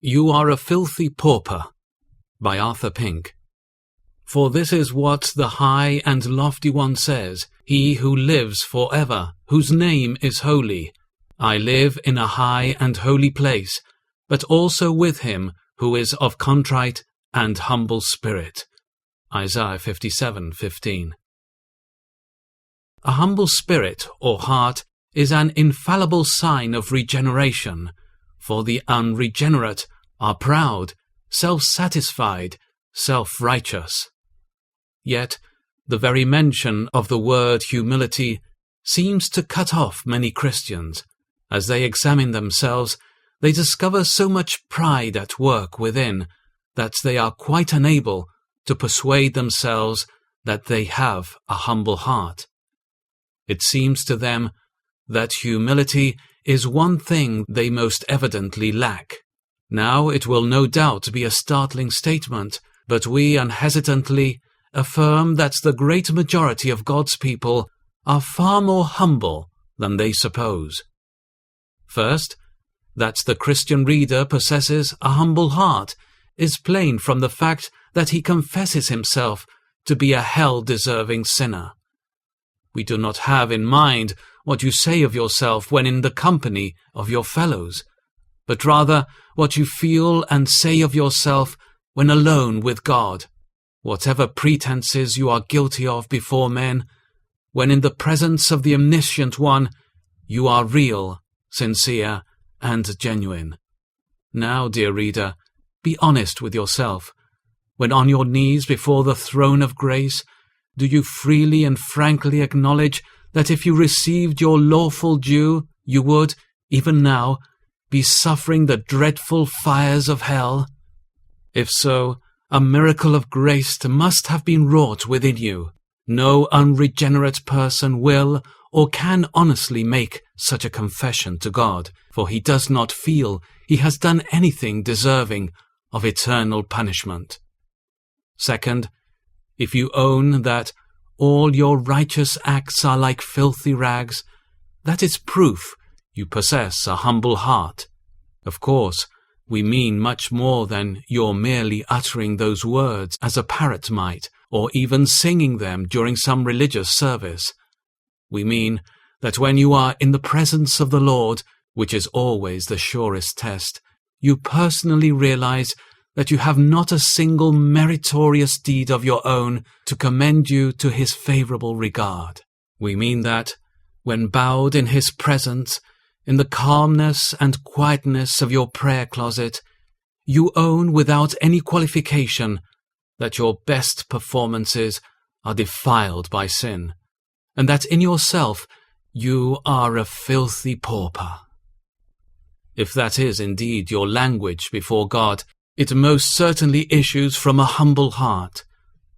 You are a filthy pauper, by Arthur Pink. For this is what the high and lofty one says, he who lives for ever, whose name is holy. I live in a high and holy place, but also with him who is of contrite and humble spirit. Isaiah 57:15. A humble spirit or heart is an infallible sign of regeneration, for the unregenerate are proud, self-satisfied, self-righteous. Yet the very mention of the word humility seems to cut off many Christians. As they examine themselves, they discover so much pride at work within that they are quite unable to persuade themselves that they have a humble heart. It seems to them that humility is one thing they most evidently lack. Now it will no doubt be a startling statement, but we unhesitantly affirm that the great majority of God's people are far more humble than they suppose. First, that the Christian reader possesses a humble heart is plain from the fact that he confesses himself to be a hell-deserving sinner. We do not have in mind what you say of yourself when in the company of your fellows, but rather what you feel and say of yourself when alone with God. Whatever pretenses you are guilty of before men, when in the presence of the Omniscient One, you are real, sincere, and genuine. Now, dear reader, be honest with yourself. When on your knees before the throne of grace, do you freely and frankly acknowledge that if you received your lawful due, you would, even now, be suffering the dreadful fires of hell? If so, a miracle of grace must have been wrought within you. No unregenerate person will or can honestly make such a confession to God, for he does not feel he has done anything deserving of eternal punishment. Second, if you own that all your righteous acts are like filthy rags, that is proof you possess a humble heart. Of course, we mean much more than your merely uttering those words as a parrot might, or even singing them during some religious service. We mean that when you are in the presence of the Lord, which is always the surest test, you personally realize that you have not a single meritorious deed of your own to commend you to his favorable regard. We mean that, when bowed in his presence, in the calmness and quietness of your prayer closet, you own without any qualification that your best performances are defiled by sin, and that in yourself you are a filthy pauper. If that is indeed your language before God, it most certainly issues from a humble heart.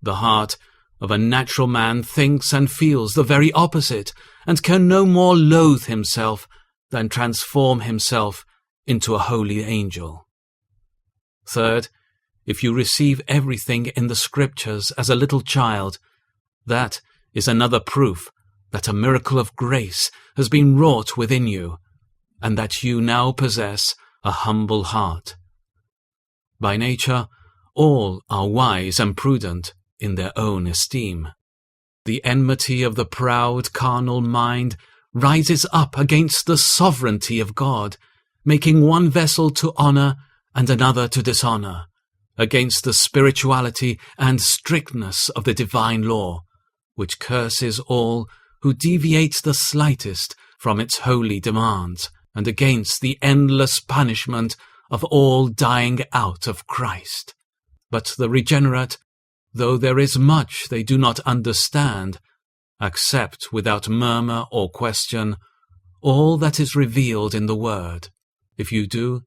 The heart of a natural man thinks and feels the very opposite, and can no more loathe himself than transform himself into a holy angel. Third, if you receive everything in the Scriptures as a little child, that is another proof that a miracle of grace has been wrought within you, and that you now possess a humble heart. By nature, all are wise and prudent in their own esteem. The enmity of the proud carnal mind rises up against the sovereignty of God, making one vessel to honor and another to dishonor, against the spirituality and strictness of the divine law, which curses all who deviate the slightest from its holy demands, and against the endless punishment of all dying out of Christ. But the regenerate, though there is much they do not understand, accept without murmur or question all that is revealed in the Word. If you do,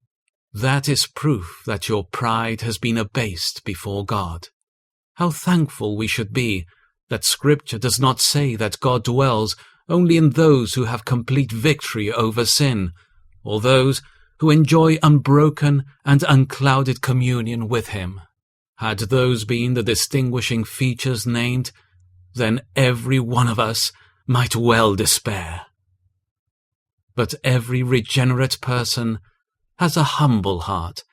that is proof that your pride has been abased before God. How thankful we should be that Scripture does not say that God dwells only in those who have complete victory over sin, or those who enjoy unbroken and unclouded communion with him. Had those been the distinguishing features named, then every one of us might well despair. But every regenerate person has a humble heart,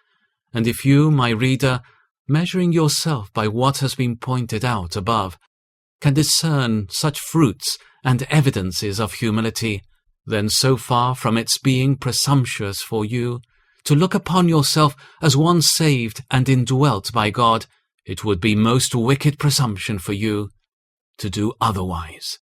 And if you, my reader, measuring yourself by what has been pointed out above, can discern such fruits and evidences of humility, then so far from its being presumptuous for you to look upon yourself as one saved and indwelt by God, it would be most wicked presumption for you to do otherwise.